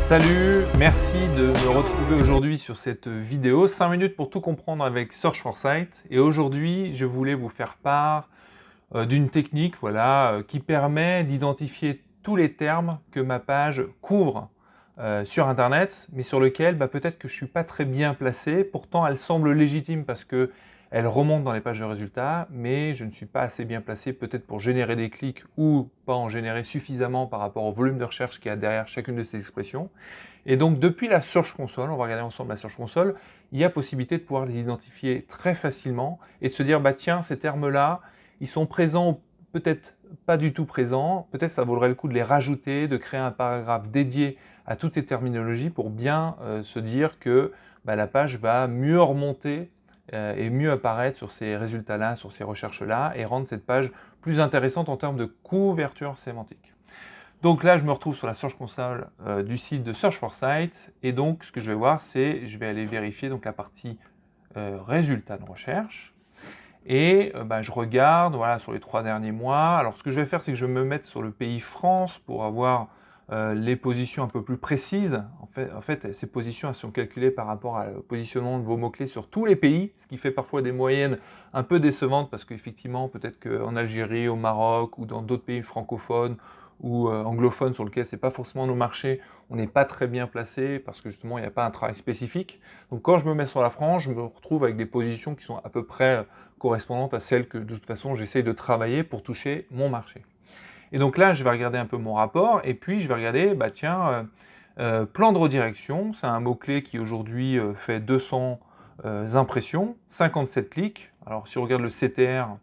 Salut, merci de me retrouver aujourd'hui sur cette vidéo. 5 minutes pour tout comprendre avec Search for Site. Et aujourd'hui, je voulais vous faire part d'une technique qui permet d'identifier tous les termes que ma page couvre sur Internet, mais sur lesquels peut-être que je ne suis pas très bien placé. Pourtant, elle semble légitime parce que elle remonte dans les pages de résultats, mais je ne suis pas assez bien placé peut-être pour générer des clics ou pas en générer suffisamment par rapport au volume de recherche qu'il y a derrière chacune de ces expressions. Et donc depuis la Search Console, on va regarder ensemble la Search Console, il y a possibilité de pouvoir les identifier très facilement et de se dire, tiens, ces termes-là, ils sont présents ou peut-être pas du tout présents, peut-être ça vaudrait le coup de les rajouter, de créer un paragraphe dédié à toutes ces terminologies pour bien se dire que la page va mieux remonter et mieux apparaître sur ces résultats-là, sur ces recherches-là, et rendre cette page plus intéressante en termes de couverture sémantique. Donc là, je me retrouve sur la Search Console du site de Search for Site, et donc ce que je vais voir, c'est, je vais aller vérifier donc la partie résultats de recherche, et je regarde sur les 3 derniers mois. Alors ce que je vais faire, c'est que je vais me mettre sur le pays France pour avoir les positions un peu plus précises. En fait, ces positions elles sont calculées par rapport au positionnement de vos mots-clés sur tous les pays, ce qui fait parfois des moyennes un peu décevantes, parce qu'effectivement, peut-être qu'en Algérie, au Maroc, ou dans d'autres pays francophones, ou anglophones sur lesquels ce n'est pas forcément nos marchés, on n'est pas très bien placé, parce que justement, il n'y a pas un travail spécifique. Donc quand je me mets sur la France, je me retrouve avec des positions qui sont à peu près correspondantes à celles que de toute façon j'essaye de travailler pour toucher mon marché. Et donc là, je vais regarder un peu mon rapport, et puis je vais regarder, plan de redirection, c'est un mot-clé qui aujourd'hui fait 200 impressions, 57 clics. Alors si on regarde le CTR,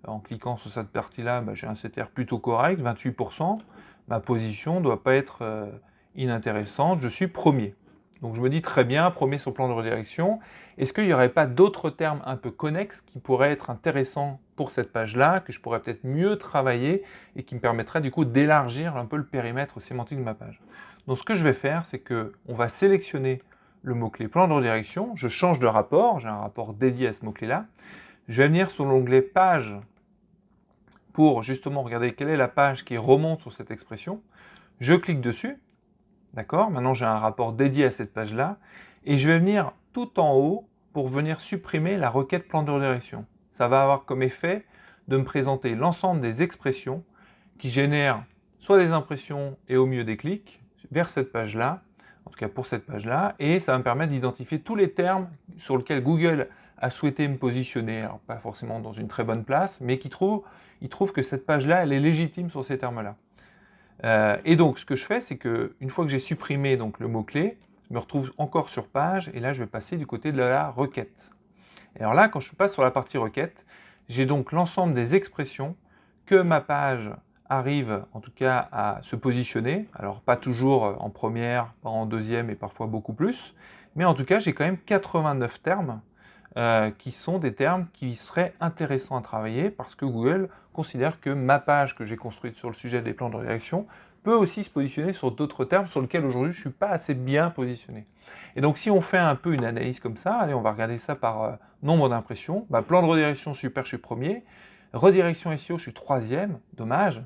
en cliquant sur cette partie-là, j'ai un CTR plutôt correct, 28%. Ma position ne doit pas être inintéressante, je suis premier. Donc je me dis très bien, premier sur le plan de redirection. Est-ce qu'il n'y aurait pas d'autres termes un peu connexes qui pourraient être intéressants pour cette page-là, que je pourrais peut-être mieux travailler et qui me permettraient du coup d'élargir un peu le périmètre sémantique de ma page? Donc ce que je vais faire, c'est qu'on va sélectionner le mot-clé plan de redirection, je change de rapport, j'ai un rapport dédié à ce mot-clé-là. Je vais venir sur l'onglet page pour justement regarder quelle est la page qui remonte sur cette expression. Je clique dessus. D'accord? Maintenant, j'ai un rapport dédié à cette page-là, et je vais venir tout en haut pour venir supprimer la requête plan de redirection. Ça va avoir comme effet de me présenter l'ensemble des expressions qui génèrent soit des impressions et au mieux des clics vers cette page-là, en tout cas pour cette page-là, et ça va me permettre d'identifier tous les termes sur lesquels Google a souhaité me positionner, alors pas forcément dans une très bonne place, mais il trouve que cette page-là, elle est légitime sur ces termes-là. Et donc, ce que je fais, c'est qu'une fois que j'ai supprimé donc, le mot-clé, je me retrouve encore sur page, et là, je vais passer du côté de la requête. Et alors là, quand je passe sur la partie requête, j'ai donc l'ensemble des expressions que ma page arrive, en tout cas, à se positionner. Alors, pas toujours en première, pas en deuxième, et parfois beaucoup plus. Mais en tout cas, j'ai quand même 89 termes qui sont des termes qui seraient intéressants à travailler parce que Google considère que ma page que j'ai construite sur le sujet des plans de redirection peut aussi se positionner sur d'autres termes sur lesquels aujourd'hui je ne suis pas assez bien positionné. Et donc si on fait un peu une analyse comme ça, allez, on va regarder ça par nombre d'impressions. Plan de redirection, super, je suis premier. Redirection SEO, je suis troisième, dommage.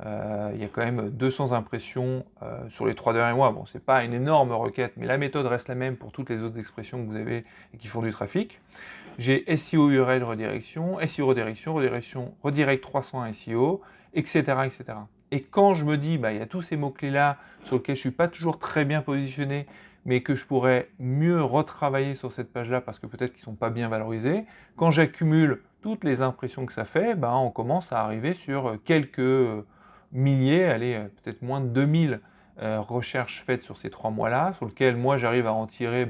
Il y a quand même 200 impressions sur les 3 derniers mois. Bon, c'est pas une énorme requête, mais la méthode reste la même pour toutes les autres expressions que vous avez et qui font du trafic. J'ai SEO URL redirection, SEO redirection, redirect 300 SEO, etc., etc. Et quand je me dis, il y a tous ces mots-clés-là sur lesquels je ne suis pas toujours très bien positionné, mais que je pourrais mieux retravailler sur cette page-là parce que peut-être qu'ils ne sont pas bien valorisés, quand j'accumule toutes les impressions que ça fait, on commence à arriver sur quelques milliers, allez, peut-être moins de 2000 recherches faites sur ces 3 mois-là, sur lesquelles moi j'arrive à en tirer,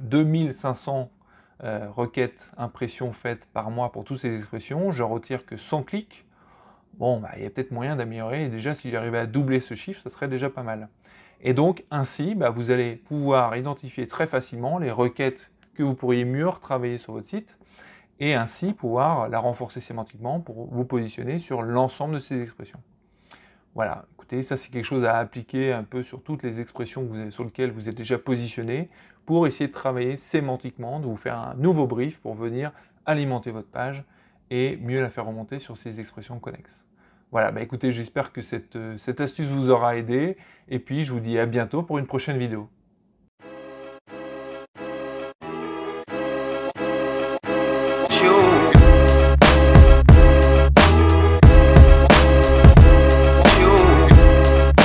2500 requêtes, impressions faites par mois pour toutes ces expressions, je retire que 100 clics. Bon, il y a peut-être moyen d'améliorer, et déjà si j'arrivais à doubler ce chiffre, ça serait déjà pas mal. Et donc ainsi, vous allez pouvoir identifier très facilement les requêtes que vous pourriez mieux retravailler sur votre site, et ainsi pouvoir la renforcer sémantiquement pour vous positionner sur l'ensemble de ces expressions. Voilà, écoutez, ça c'est quelque chose à appliquer un peu sur toutes les expressions sur lesquelles vous êtes déjà positionné, pour essayer de travailler sémantiquement, de vous faire un nouveau brief pour venir alimenter votre page et mieux la faire remonter sur ces expressions connexes. Voilà, bah écoutez, j'espère que cette astuce vous aura aidé, et puis je vous dis à bientôt pour une prochaine vidéo.